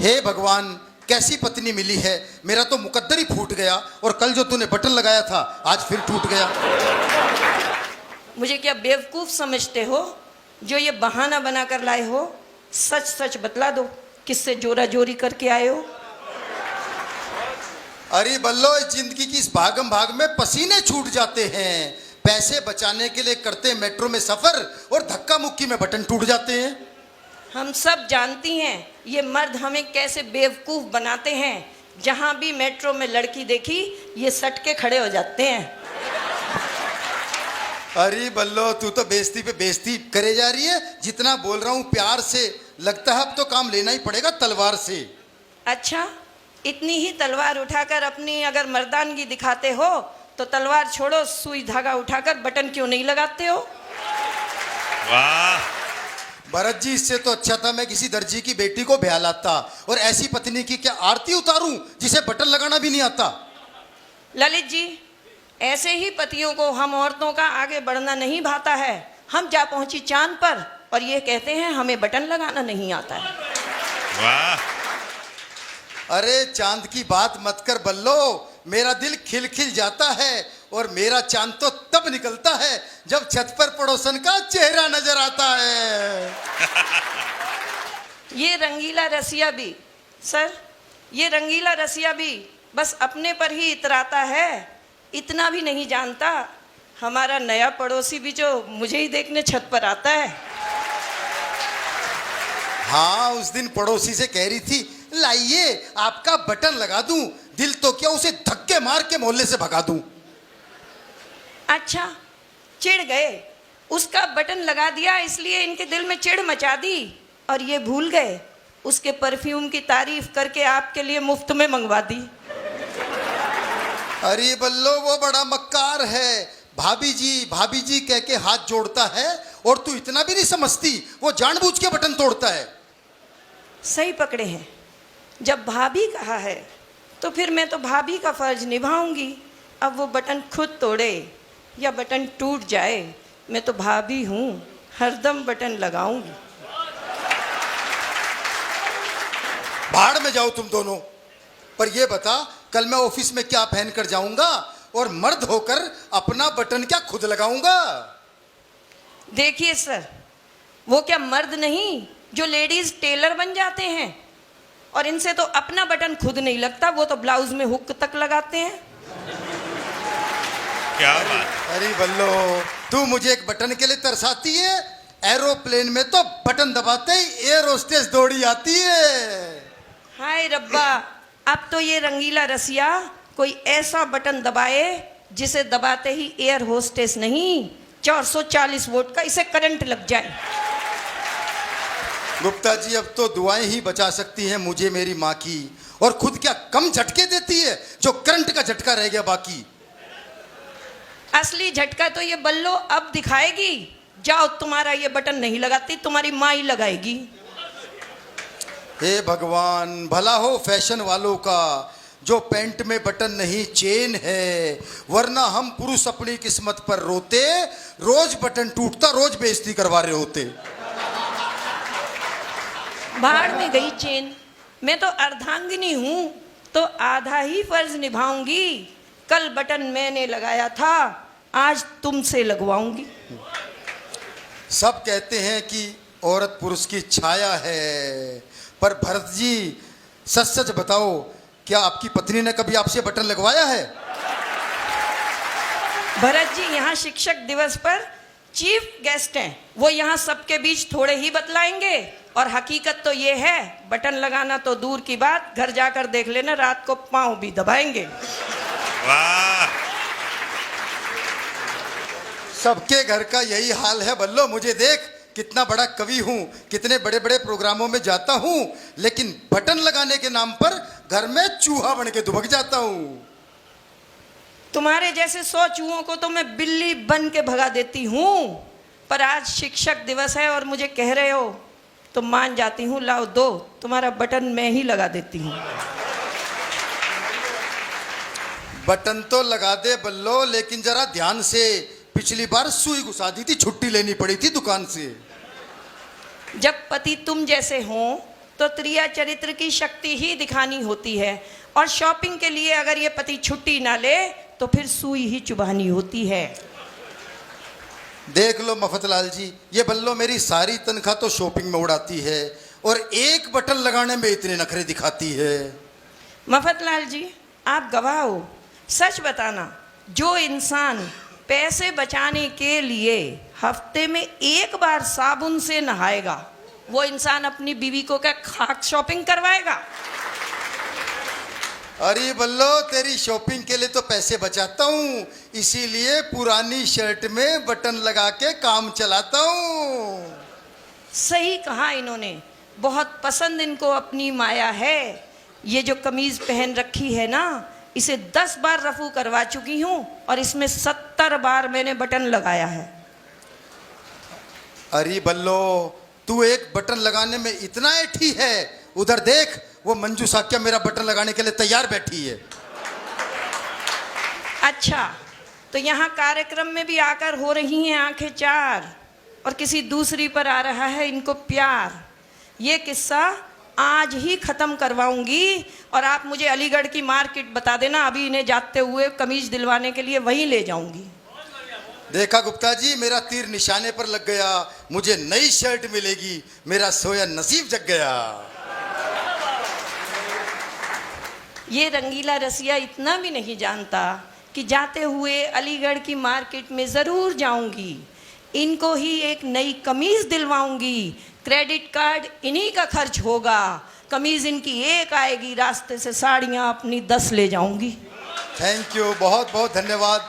हे भगवान, कैसी पत्नी मिली है। मेरा तो मुकद्दर ही फूट गया, और कल जो तूने बटन लगाया था आज फिर टूट गया। मुझे क्या बेवकूफ समझते हो जो ये बहाना बनाकर लाए हो? सच सच बतला दो, किससे जोरा जोरी करके आए हो? अरे बल्लो, इस जिंदगी की इस भागम भाग में पसीने छूट जाते हैं। पैसे बचाने के लिए करते मेट्रो में सफर, और धक्का मुक्की में बटन टूट जाते हैं। हम सब जानती हैं ये मर्द हमें कैसे बेवकूफ बनाते हैं। जहां भी मेट्रो में लड़की देखी ये सट के खड़े हो जाते हैं। अरे बल्लो, तू तो बेइज्जती पे बेइज्जती करे जा रही है। जितना बोल रहा हूँ प्यार से, लगता है अब तो काम लेना ही पड़ेगा तलवार से। अच्छा, इतनी ही तलवार उठाकर अपनी अगर मर्दानगी दिखाते हो तो तलवार छोड़ो, सुई धागा उठाकर बटन क्यों नहीं लगाते हो? वाह भरत जी, इससे तो अच्छा था मैं किसी दर्जी की बेटी को ब्याह लाता, और ऐसी पत्नी की क्या आरती उतारूं जिसे बटन लगाना भी नहीं आता। ललित जी, ऐसे ही पतियों को हम औरतों का आगे बढ़ना नहीं भाता है। हम जा पहुंची चांद पर और ये कहते हैं हमें बटन लगाना नहीं आता है। वाह। अरे चांद की बात मत कर बल्लो, मेरा दिल खिल खिल जाता है, और मेरा चांद तो तब निकलता है जब छत पर पड़ोसन का चेहरा नजर आता है। ये रंगीला रसिया भी सर, ये रंगीला रसिया भी बस अपने पर ही इतराता है। इतना भी नहीं जानता हमारा नया पड़ोसी भी जो मुझे ही देखने छत पर आता है। हाँ, उस दिन पड़ोसी से कह रही थी, लाइए आपका बटन लगा दूं। दिल तो क्या, उसे धक्के मार के मोहल्ले से भगा दूं। अच्छा, चिढ़ गए, उसका बटन लगा दिया इसलिए इनके दिल में चिढ़ मचा दी, और ये भूल गए उसके परफ्यूम की तारीफ करके आपके लिए मुफ्त में मंगवा दी। अरे बल्लो, वो बड़ा मक्कार है। भाभी जी कह के हाथ जोड़ता है, और तू इतना भी नहीं समझती, वो जानबूझ के बटन तोड़ता है। सही पकड़े हैं, जब भाभी कहा है तो फिर मैं तो भाभी का फर्ज निभाऊंगी। अब वो बटन खुद तोड़े या बटन टूट जाए, मैं तो भाभी हूँ, हरदम बटन लगाऊंगी। भाड़ में जाओ तुम दोनों। पर ये बता, कल मैं ऑफिस में क्या पहन कर जाऊंगा, और मर्द होकर अपना बटन क्या खुद लगाऊंगा? देखिए सर, वो क्या मर्द नहीं जो लेडीज टेलर बन जाते हैं, और इनसे तो अपना बटन खुद नहीं लगता, वो तो ब्लाउज में हुक तक लगाते हैं। क्या बात। अरे बल्लो, तू मुझे एक बटन के लिए तरसाती है। एरोप्लेन में तो बटन दबाते ही एयर होस्टेस दौड़ी आती है। हाय रब्बा, अब तो ये रंगीला रसिया कोई ऐसा बटन दबाए जिसे दबाते ही एयर होस्टेस नहीं, 440 वोल्ट का इसे करंट लग जाए। गुप्ता जी, अब तो दुआएं ही बचा सकती हैं मुझे मेरी माँ की, और खुद क्या कम झटके देती है जो करंट का झटका रह गया बाकी। असली झटका तो ये बल्लो अब दिखाएगी। जाओ, तुम्हारा ये बटन नहीं लगाती, तुम्हारी माँ ही लगाएगी। हे भगवान, भला हो फैशन वालों का, जो पैंट में बटन नहीं चेन है, वरना हम पुरुष अपनी किस्मत पर रोते। रोज बटन टूटता, रोज बेइज्जती करवा रहे होते। भाड़ में गई चेन, मैं तो अर्धांगिनी हूँ तो आधा ही फर्ज निभाऊंगी। कल बटन मैंने लगाया था, आज तुमसे लगवाऊंगी। सब कहते हैं कि औरत पुरुष की छाया है, पर भरत जी सच सच बताओ, क्या आपकी पत्नी ने कभी आपसे बटन लगवाया है? भरत जी यहाँ शिक्षक दिवस पर चीफ गेस्ट हैं, वो यहाँ सबके बीच थोड़े ही बतलाएंगे। और हकीकत तो ये है, बटन लगाना तो दूर की बात, घर जाकर देख लेना, रात को पाँव भी दबाएंगे। वाह। सबके घर का यही हाल है बल्लो। मुझे देख, कितना बड़ा कवि हूँ, कितने बड़े बड़े प्रोग्रामों में जाता हूँ, लेकिन बटन लगाने के नाम पर घर में चूहा बन के दुबक जाता हूँ। तुम्हारे जैसे 100 चूहों को तो मैं बिल्ली बन के भगा देती हूँ, पर आज शिक्षक दिवस है और मुझे कह रहे हो तो मान जाती हूँ। लाओ दो, तुम्हारा बटन मैं ही लगा देती हूँ। बटन तो लगा दे बल्लो, लेकिन जरा ध्यान से। पिछली बार सुई घुसा दी थी, छुट्टी लेनी पड़ी थी दुकान से। जब पति तुम जैसे हों तो त्रिया चरित्र की शक्ति ही दिखानी होती है। और शॉपिंग के लिए अगर ये पति छुट्टी ना ले तो फिर सुई ही चुभानी होती है। देख लो मफतलाल जी, ये बल्लो मेरी सारी तनख्वाह तो शॉपिंग में उड़ाती है और एक बटन लगाने में इतने नखरे दिखाती है। मफतलाल जी, आप गवाह हो, सच बताना, जो इंसान पैसे बचाने के लिए हफ्ते में एक बार साबुन से नहाएगा, वो इंसान अपनी बीवी को क्या खाक शॉपिंग करवाएगा? अरे बल्लो, तेरी शॉपिंग के लिए तो पैसे बचाता हूँ, इसीलिए पुरानी शर्ट में बटन लगा के काम चलाता हूँ। सही कहा इन्होंने, बहुत पसंद इनको अपनी माया है। ये जो कमीज पहन रखी है ना, इसे 10 बार रफू करवा चुकी हूँ और इसमें 70 बार मैंने बटन लगाया है। अरे बल्लो, तू एक बटन लगाने में इतना ऐठी है, उधर देख, वो मंजू साक्या मेरा बटन लगाने के लिए तैयार बैठी है। अच्छा, तो यहाँ कार्यक्रम में भी आकर हो रही हैं आंखें चार और किसी दूसरी पर आ रहा है इनको प्यार। ये किस्सा आज ही ख़त्म करवाऊंगी और आप मुझे अलीगढ़ की मार्केट बता देना, अभी इन्हें जाते हुए कमीज दिलवाने के लिए वहीं ले जाऊंगी। देखा गुप्ता जी, मेरा तीर निशाने पर लग गया, मुझे नई शर्ट मिलेगी, मेरा सोया नसीब जग गया। ये रंगीला रसिया इतना भी नहीं जानता कि जाते हुए अलीगढ़ की मार्केट में ज़रूर जाऊंगी, इनको ही एक नई कमीज़ दिलवाऊंगी, क्रेडिट कार्ड इन्हीं का खर्च होगा, कमीज़ इनकी एक आएगी, रास्ते से साड़ियाँ अपनी 10 ले जाऊंगी। थैंक यू, बहुत बहुत धन्यवाद।